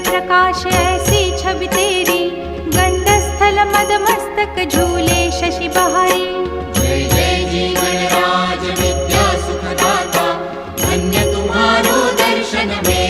प्रकाश ऐसी छवि तेरी, गंडस्थल मद मस्तक झूले शशि बहारी। जय जय जी गणराज विद्या सुखदाता, धन्य तुम्हारो दर्शन में